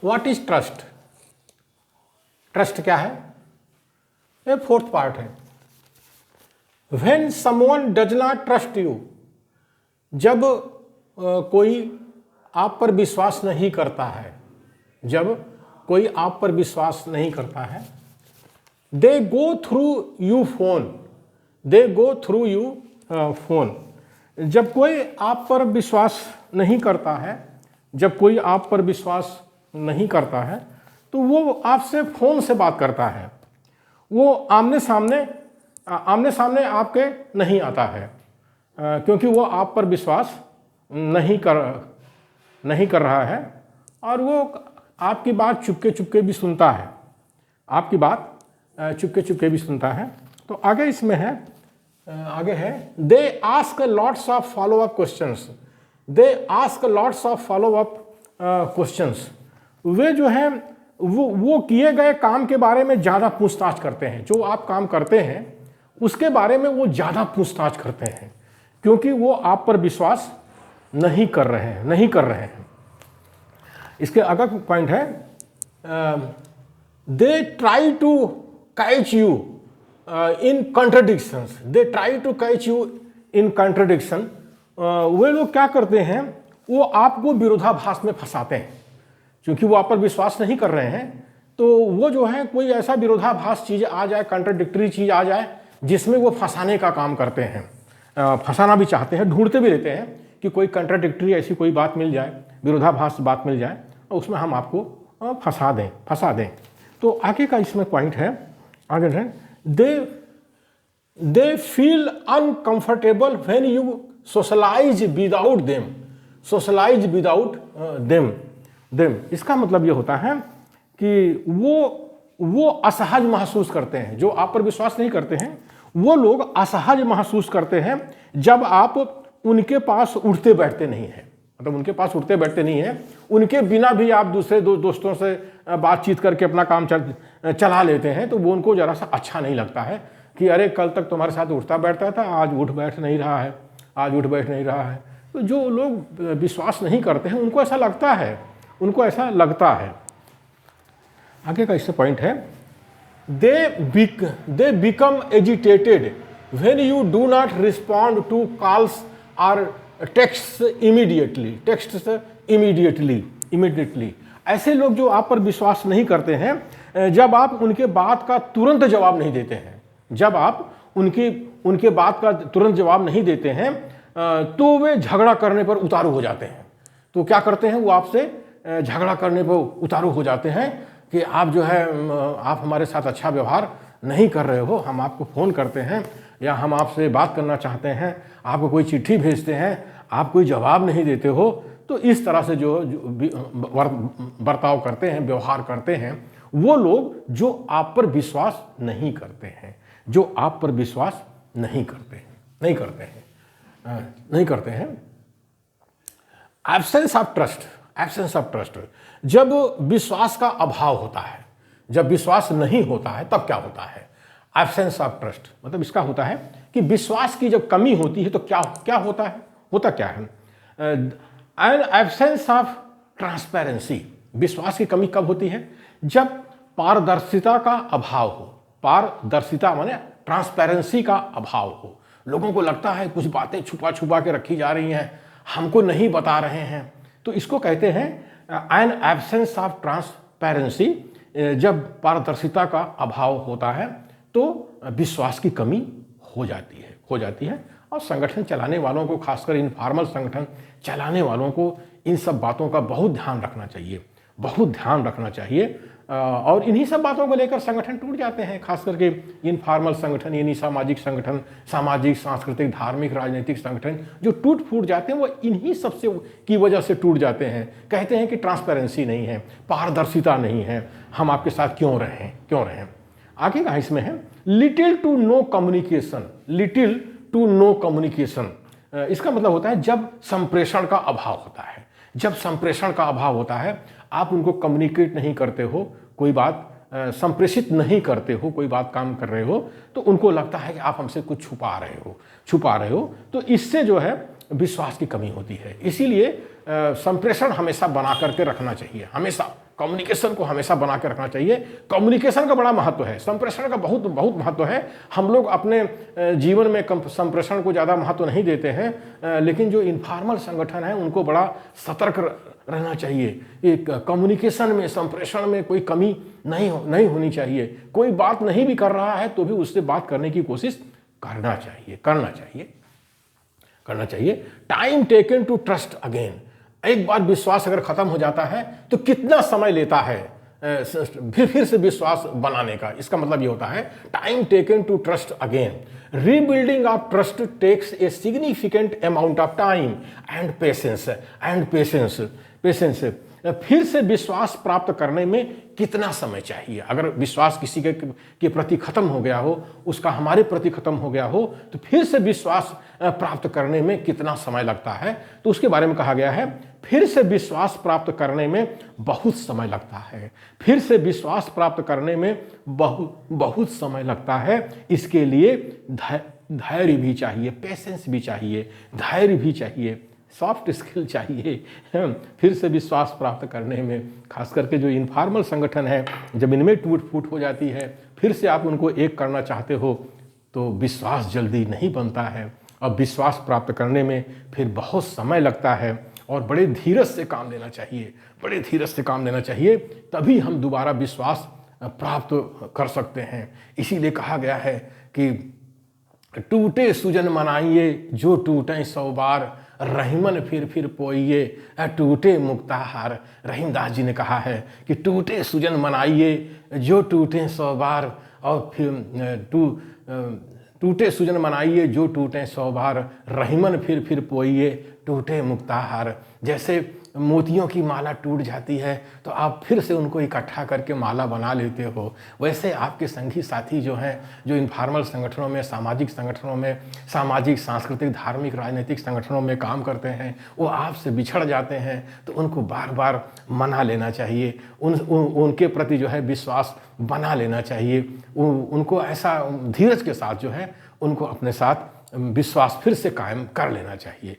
What is trust? Trust क्या है? ये फोर्थ पार्ट है। When someone does not trust you, जब कोई आप पर विश्वास नहीं करता है, जब कोई आप पर विश्वास नहीं करता है, they go through you phone, they go through you phone. जब कोई आप पर विश्वास नहीं करता है, जब कोई आप पर विश्वास नहीं करता है, तो वो आपसे फ़ोन से बात करता है, वो आमने सामने आपके नहीं आता है, क्योंकि वो आप पर विश्वास नहीं कर रहा है, और वो आपकी बात चुपके चुपके भी सुनता है, आपकी बात चुपके चुपके भी सुनता है। तो आगे इसमें है, आगे है, they ask lots of follow up questions, they ask lots of follow up questions. वे जो है वो किए गए काम के बारे में ज़्यादा पूछताछ करते हैं, जो आप काम करते हैं उसके बारे में वो ज़्यादा पूछताछ करते हैं, क्योंकि वो आप पर विश्वास नहीं कर रहे हैं। इसके अगला पॉइंट है, they try to catch you in contradictions, they try to catch you in contradiction. वे लोग क्या करते हैं, वो आपको विरोधाभास में फंसाते हैं, क्योंकि वो आप पर विश्वास नहीं कर रहे हैं, तो वो जो है कोई ऐसा विरोधाभास चीज़ आ जाए, कॉन्ट्रडिक्टरी चीज़ आ जाए, जिसमें वो फंसाने का काम करते हैं, फंसाना भी चाहते हैं, ढूंढते भी रहते हैं कि कोई कॉन्ट्रडिक्टरी ऐसी कोई बात मिल जाए, विरोधाभास बात मिल जाए, और उसमें हम आपको फंसा दें। तो आगे का इसमें पॉइंट है, आगे है, they feel uncomfortable when you socialize without them, socialize without them. इसका मतलब ये होता है कि वो असहज महसूस करते हैं, जो आप पर विश्वास नहीं करते हैं, वो लोग असहज महसूस करते हैं जब आप उनके पास उठते बैठते नहीं हैं, मतलब उनके पास उठते बैठते नहीं हैं, उनके बिना भी आप दूसरे दोस्तों से बातचीत करके अपना काम चला लेते हैं, तो वो उनको ज़रा सा अच्छा नहीं लगता है कि अरे कल तक तुम्हारे साथ उठता बैठता था, आज उठ बैठ नहीं रहा है। तो जो लोग विश्वास नहीं करते हैं उनको ऐसा लगता है। आगे का इससे पॉइंट है, they become agitated when you do not respond to calls और टेक्स्ट इमीडिएटली। ऐसे लोग जो आप पर विश्वास नहीं करते हैं, जब आप उनके बात का तुरंत जवाब नहीं देते हैं, जब आप उनके बात का तुरंत जवाब नहीं देते हैं, तो वे झगड़ा करने पर उतारू हो जाते हैं। तो क्या करते हैं, वो आपसे झगड़ा करने पर उतारू हो जाते हैं कि आप जो है आप हमारे साथ अच्छा व्यवहार नहीं कर रहे हो, हम आपको फ़ोन करते हैं या हम आपसे बात करना चाहते हैं, आपको कोई चिट्ठी भेजते हैं, आप कोई जवाब नहीं देते हो। तो इस तरह से जो बर्ताव करते हैं, व्यवहार करते हैं, वो लोग जो आप पर विश्वास नहीं करते हैं, जो आप पर विश्वास नहीं करते हैं। एब्सेंस ऑफ ट्रस्ट, जब विश्वास का अभाव होता है, जब विश्वास नहीं होता है, तब क्या होता है? एब्सेंस ऑफ ट्रस्ट मतलब इसका होता है कि विश्वास की जब कमी होती है तो क्या होता है? होता क्या है? एन एब्सेंस ऑफ ट्रांसपेरेंसी, विश्वास की कमी कब होती है? जब पारदर्शिता का अभाव हो। पारदर्शिता माने ट्रांसपेरेंसी का अभाव हो। लोगों को लगता है कुछ बातें छुपा के रखी जा रही हैं, हमको नहीं बता रहे हैं, तो इसको कहते हैं एन एब्सेंस ऑफ ट्रांसपेरेंसी। जब पारदर्शिता का अभाव होता है तो विश्वास की कमी हो जाती है। और संगठन चलाने वालों को, खासकर इनफॉर्मल संगठन चलाने वालों को इन सब बातों का बहुत ध्यान रखना चाहिए। और इन्हीं सब बातों को लेकर संगठन टूट जाते हैं, खास करके इनफॉर्मल संगठन, यानी सामाजिक संगठन, सामाजिक, सांस्कृतिक, धार्मिक, राजनीतिक संगठन जो टूट फूट जाते हैं वो इन्हीं सबसे की वजह से टूट जाते हैं। कहते हैं कि ट्रांसपेरेंसी नहीं है, पारदर्शिता नहीं है, हम आपके साथ क्यों रहें। आगे का इसमें है लिटिल टू नो कम्युनिकेशन। इसका मतलब होता है जब संप्रेषण का अभाव होता है, आप उनको कम्युनिकेट नहीं करते हो, कोई बात संप्रेषित नहीं करते हो, कोई बात काम कर रहे हो, तो उनको लगता है कि आप हमसे कुछ छुपा रहे हो। तो इससे जो है विश्वास की कमी होती है। इसीलिए संप्रेषण हमेशा बना करके रखना चाहिए, हमेशा कम्युनिकेशन को हमेशा बना के रखना चाहिए। कम्युनिकेशन का बड़ा महत्व है, संप्रेषण का बहुत बहुत महत्व है। हम लोग अपने जीवन में संप्रेषण को ज़्यादा महत्व नहीं देते हैं, लेकिन जो इनफॉर्मल संगठन है उनको बड़ा सतर्क रहना चाहिए। एक कम्युनिकेशन में, संप्रेषण में कोई कमी नहीं होनी चाहिए। कोई बात नहीं भी कर रहा है तो भी उससे बात करने की कोशिश करना चाहिए। Time taken to trust again. एक बार विश्वास अगर खत्म हो जाता है तो कितना समय लेता है फिर से विश्वास बनाने का। इसका मतलब ये होता है time taken to trust again. Rebuilding of trust takes a significant amount of time and patience. फिर से विश्वास प्राप्त करने में कितना समय चाहिए। अगर विश्वास किसी के प्रति खत्म हो गया हो, उसका हमारे प्रति खत्म हो गया हो, तो फिर से विश्वास प्राप्त करने में कितना समय लगता है, तो उसके बारे में कहा गया है फिर से विश्वास प्राप्त करने में बहुत समय लगता है। फिर से विश्वास प्राप्त करने में बहुत समय लगता है। इसके लिए धैर्य भी चाहिए, पेशेंस भी चाहिए, धैर्य भी चाहिए, सॉफ्ट स्किल चाहिए। फिर से विश्वास प्राप्त करने में, खास करके जो इनफॉर्मल संगठन है, जब इनमें टूट फूट हो जाती है, फिर से आप उनको एक करना चाहते हो तो विश्वास जल्दी नहीं बनता है और विश्वास प्राप्त करने में फिर बहुत समय लगता है। और बड़े धीरज से काम लेना चाहिए, तभी हम दोबारा विश्वास प्राप्त कर सकते हैं। इसीलिए कहा गया है कि टूटे सुजन मनाइए जो टूटे 100 बार, रहीमन फिर पोइए टूटे मुक्ताहार। रहीमदास जी ने कहा है कि टूटे सुजन मनाइए जो टूटे 100 बार, और फिर टूटे सुजन मनाइए जो टूटे 100 बार, रहीमन फिर पोइए टूटे मुक्ताहार। जैसे मोतियों की माला टूट जाती है तो आप फिर से उनको इकट्ठा करके माला बना लेते हो, वैसे आपके संगी साथी जो हैं, जो इनफॉर्मल संगठनों में, सामाजिक संगठनों में, सामाजिक, सांस्कृतिक, धार्मिक, राजनीतिक संगठनों में काम करते हैं, वो आपसे बिछड़ जाते हैं तो उनको बार बार मना लेना चाहिए, उनके प्रति जो है विश्वास बना लेना चाहिए। उनको ऐसा धीरज के साथ जो है उनको अपने साथ विश्वास फिर से कायम कर लेना चाहिए।